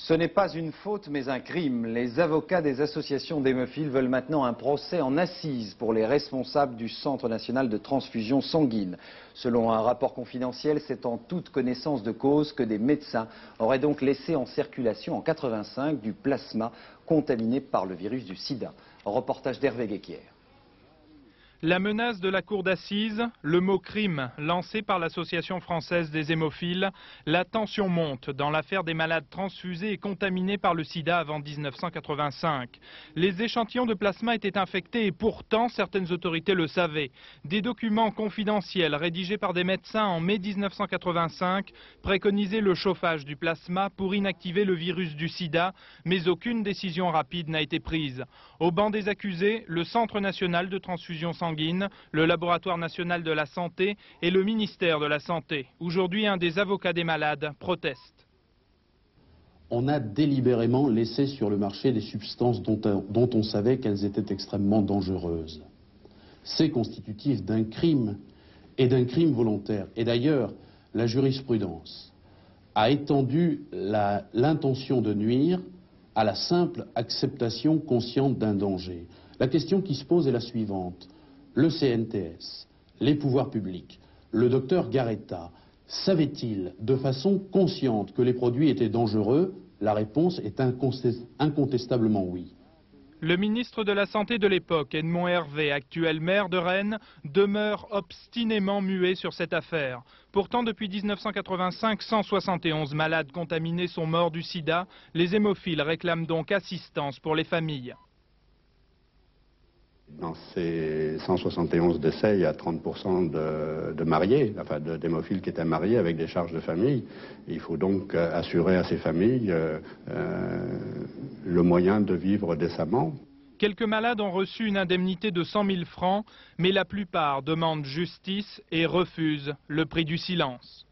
Ce n'est pas une faute mais un crime. Les avocats des associations d'hémophiles veulent maintenant un procès en assises pour les responsables du Centre national de transfusion sanguine. Selon un rapport confidentiel, c'est en toute connaissance de cause que des médecins auraient donc laissé en circulation en 85 du plasma contaminé par le virus du sida. Reportage d'Hervé Guéquière. La menace de la cour d'assises, le mot crime lancé par l'Association française des hémophiles, la tension monte dans l'affaire des malades transfusés et contaminés par le sida avant 1985. Les échantillons de plasma étaient infectés et pourtant certaines autorités le savaient. Des documents confidentiels rédigés par des médecins en mai 1985 préconisaient le chauffage du plasma pour inactiver le virus du sida, mais aucune décision rapide n'a été prise. Au banc des accusés, le Centre national de transfusion sanguine, le Laboratoire national de la santé et le ministère de la Santé. Aujourd'hui, un des avocats des malades proteste. On a délibérément laissé sur le marché des substances dont on savait qu'elles étaient extrêmement dangereuses. C'est constitutif d'un crime et d'un crime volontaire. Et d'ailleurs, la jurisprudence a étendu l'intention de nuire à la simple acceptation consciente d'un danger. La question qui se pose est la suivante. Le CNTS, les pouvoirs publics, le docteur Garetta, savait-il de façon consciente que les produits étaient dangereux? La réponse est incontestablement oui. Le ministre de la Santé de l'époque, Edmond Hervé, actuel maire de Rennes, demeure obstinément muet sur cette affaire. Pourtant, depuis 1985, 171 malades contaminés sont morts du sida. Les hémophiles réclament donc assistance pour les familles. Dans ces 171 décès, il y a 30% de mariés, enfin d'hémophiles qui étaient mariés avec des charges de famille. Il faut donc assurer à ces familles le moyen de vivre décemment. Quelques malades ont reçu une indemnité de 100 000 francs, mais la plupart demandent justice et refusent le prix du silence.